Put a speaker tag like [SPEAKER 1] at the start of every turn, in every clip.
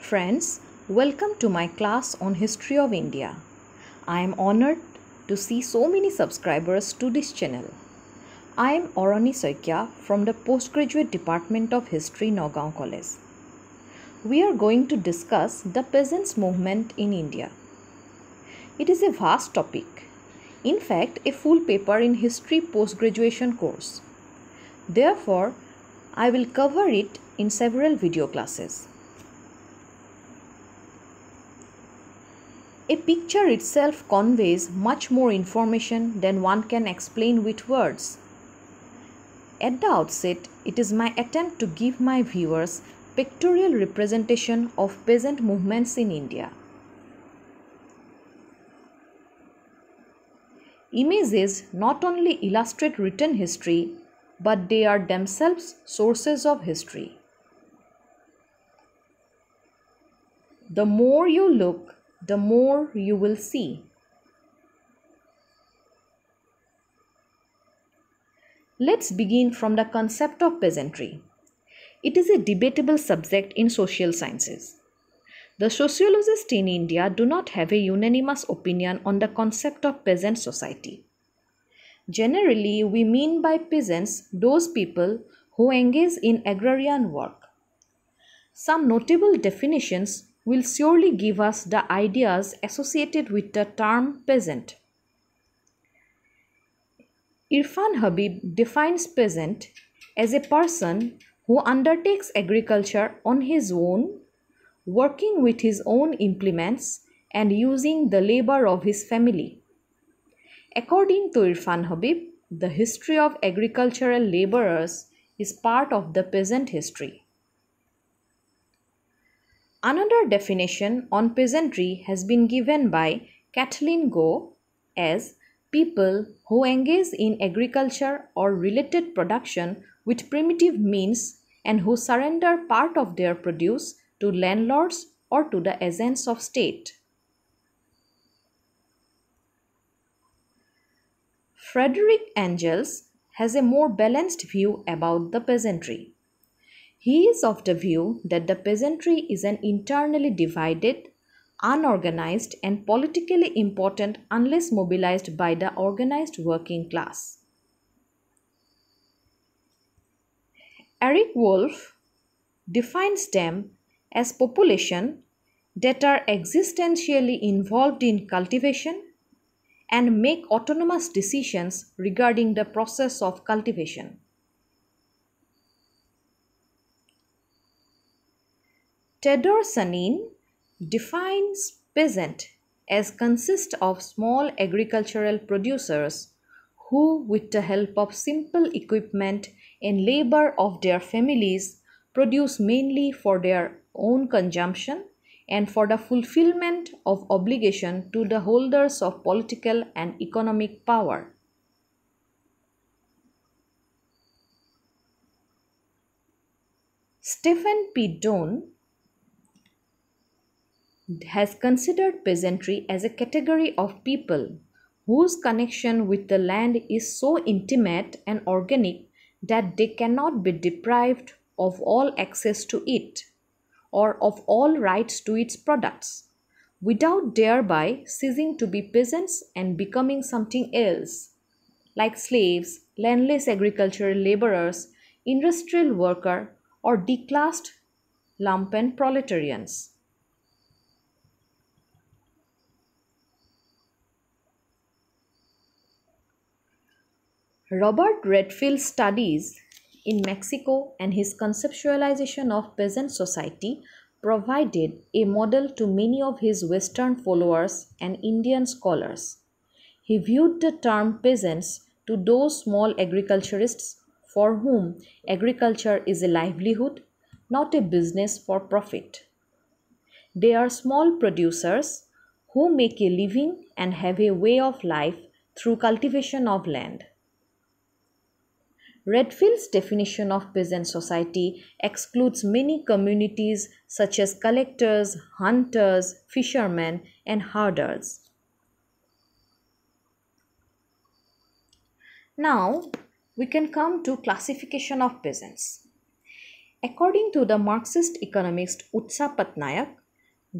[SPEAKER 1] Friends, welcome to my class on History of India. I am honored to see so many subscribers to this channel. I am Arani Saikia from the Postgraduate Department of History, Nagaon College. We are going to discuss the peasants movement in India. It is a vast topic. In fact, a full paper in history post-graduation course. Therefore, I will cover it in several video classes. A picture itself conveys much more information than one can explain with words. At the outset, it is my attempt to give my viewers pictorial representation of peasant movements in India. Images not only illustrate written history, but they are themselves sources of history. The more you look, the more you will see. Let's begin from the concept of peasantry. It is a debatable subject in social sciences. The sociologists in India do not have a unanimous opinion on the concept of peasant society. Generally, we mean by peasants those people who engage in agrarian work. Some notable definitions will surely give us the ideas associated with the term peasant. Irfan Habib defines peasant as a person who undertakes agriculture on his own, working with his own implements and using the labor of his family. According to Irfan Habib, the history of agricultural laborers is part of the peasant history. Another definition on peasantry has been given by Kathleen Go as people who engage in agriculture or related production with primitive means and who surrender part of their produce to landlords or to the agents of state. Frederick Engels has a more balanced view about the peasantry. He is of the view that the peasantry is an internally divided, unorganized, and politically important unless mobilized by the organized working class. Eric Wolf defines them as population that are existentially involved in cultivation and make autonomous decisions regarding the process of cultivation. Theodor Sanin defines peasant as consist of small agricultural producers who, with the help of simple equipment and labor of their families, produce mainly for their own consumption and for the fulfillment of obligation to the holders of political and economic power. Stephen P. Doane has considered peasantry as a category of people whose connection with the land is so intimate and organic that they cannot be deprived of all access to it or of all rights to its products, without thereby ceasing to be peasants and becoming something else, like slaves, landless agricultural laborers, industrial worker, or declassed lumpen proletarians. Robert Redfield's studies in Mexico and his conceptualization of peasant society provided a model to many of his Western followers and Indian scholars. He viewed the term peasants to those small agriculturists for whom agriculture is a livelihood, not a business for profit. They are small producers who make a living and have a way of life through cultivation of land. Redfield's definition of peasant society excludes many communities such as collectors, hunters, fishermen, and herders. Now, we can come to classification of peasants. According to the Marxist economist Utsa Patnaik,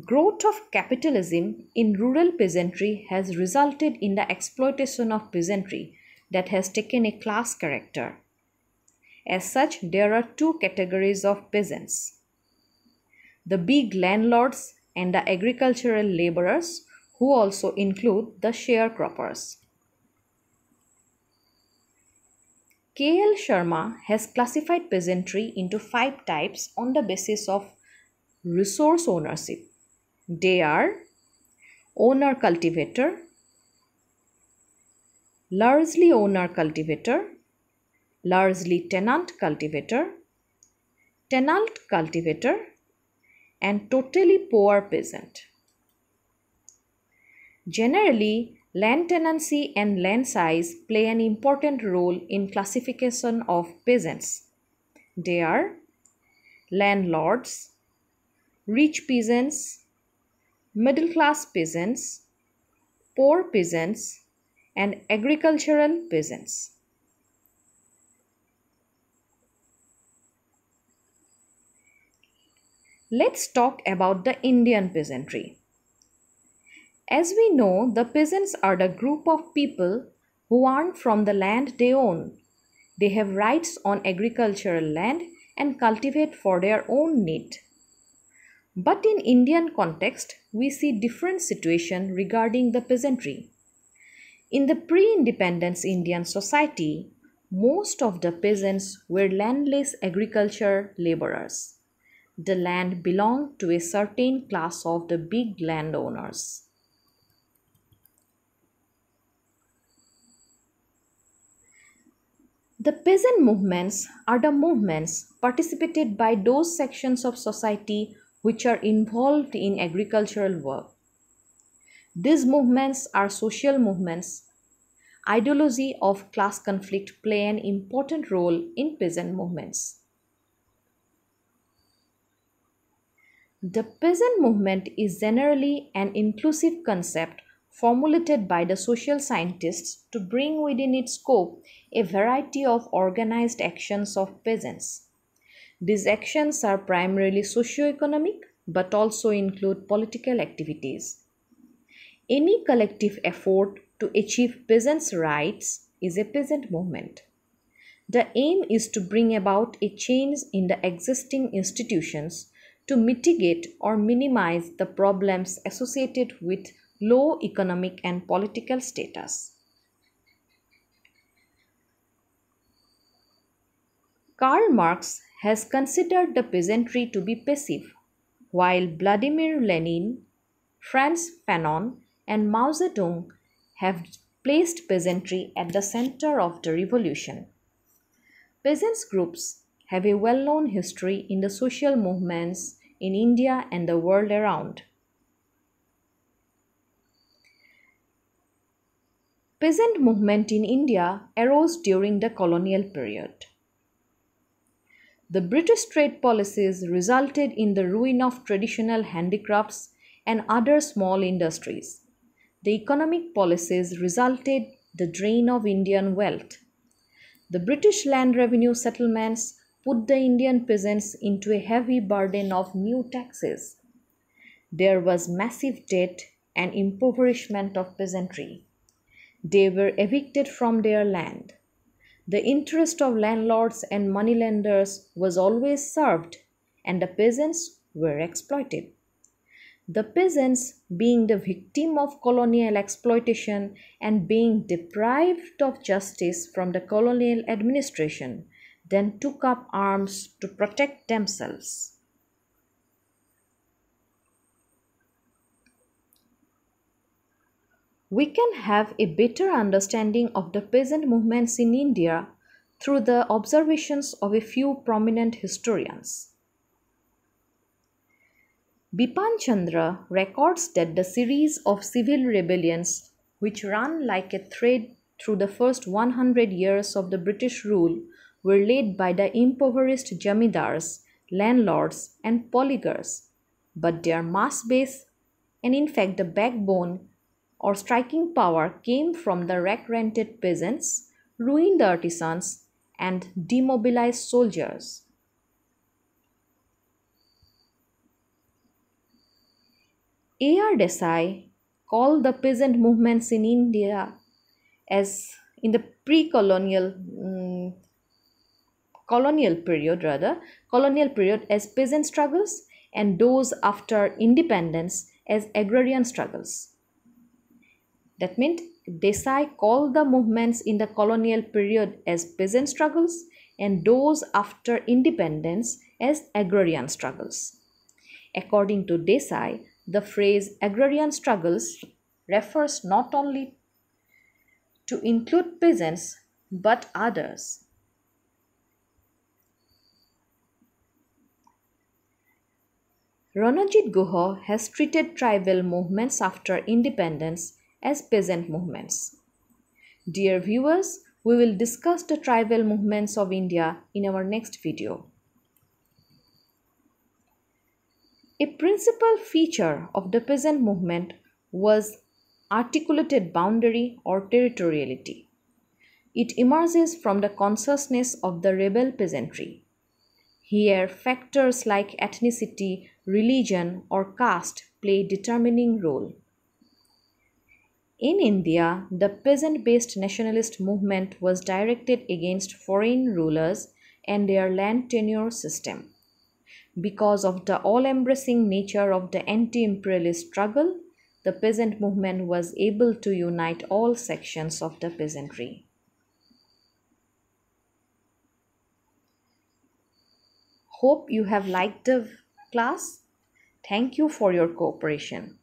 [SPEAKER 1] growth of capitalism in rural peasantry has resulted in the exploitation of peasantry that has taken a class character. As such, there are two categories of peasants: the big landlords and the agricultural laborers, who also include the sharecroppers. K.L. Sharma has classified peasantry into 5 types on the basis of resource ownership. They are owner-cultivator, largely owner-cultivator, largely tenant-cultivator, tenant-cultivator, and totally poor peasant. Generally, land tenancy and land size play an important role in classification of peasants. They are landlords, rich peasants, middle class peasants, poor peasants, and agricultural peasants. Let's talk about the Indian peasantry. As we know, the peasants are the group of people who earn from the land they own. They have rights on agricultural land and cultivate for their own need. But in Indian context, we see different situation regarding the peasantry. In the pre-independence Indian society, most of the peasants were landless agriculture laborers. The land belonged to a certain class of the big landowners. The peasant movements are the movements participated by those sections of society which are involved in agricultural work. These movements are social movements. Ideology of class conflict play an important role in peasant movements. The peasant movement is generally an inclusive concept formulated by the social scientists to bring within its scope a variety of organized actions of peasants. These actions are primarily socio-economic but also include political activities. Any collective effort to achieve peasants' rights is a peasant movement. The aim is to bring about a change in the existing institutions to mitigate or minimize the problems associated with low economic and political status. Karl Marx has considered the peasantry to be passive, while Vladimir Lenin, Frantz Fanon, and Mao Zedong have placed peasantry at the center of the revolution. Peasants groups have a well-known history in the social movements in India and the world around. Peasant movement in India arose during the colonial period. The British trade policies resulted in the ruin of traditional handicrafts and other small industries. The economic policies resulted the drain of Indian wealth. The British land revenue settlements put the Indian peasants into a heavy burden of new taxes. There was massive debt and impoverishment of peasantry. They were evicted from their land. The interest of landlords and moneylenders was always served, and the peasants were exploited. The peasants, being the victim of colonial exploitation and being deprived of justice from the colonial administration, then took up arms to protect themselves. We can have a better understanding of the peasant movements in India through the observations of a few prominent historians. Bipan Chandra records that the series of civil rebellions which ran like a thread through the first 100 years of the British rule were led by the impoverished jamidars, landlords and polygars, but their mass base and in fact the backbone or striking power came from the rack-rented peasants, ruined artisans and demobilized soldiers. A.R. Desai called the peasant movements in India as in the pre-colonial colonial period as peasant struggles and those after independence as agrarian struggles. That meant Desai called the movements in the colonial period as peasant struggles and those after independence as agrarian struggles. According to Desai, the phrase agrarian struggles refers not only to include peasants but others. Ranajit Guha has treated tribal movements after independence as peasant movements. Dear viewers, we will discuss the tribal movements of India in our next video. A principal feature of the peasant movement was articulated boundary or territoriality. It emerges from the consciousness of the rebel peasantry. Here, factors like ethnicity, religion, or caste play a determining role. In India, the peasant-based nationalist movement was directed against foreign rulers and their land tenure system. Because of the all-embracing nature of the anti-imperialist struggle, the peasant movement was able to unite all sections of the peasantry. Hope you have liked the class. Thank you for your cooperation.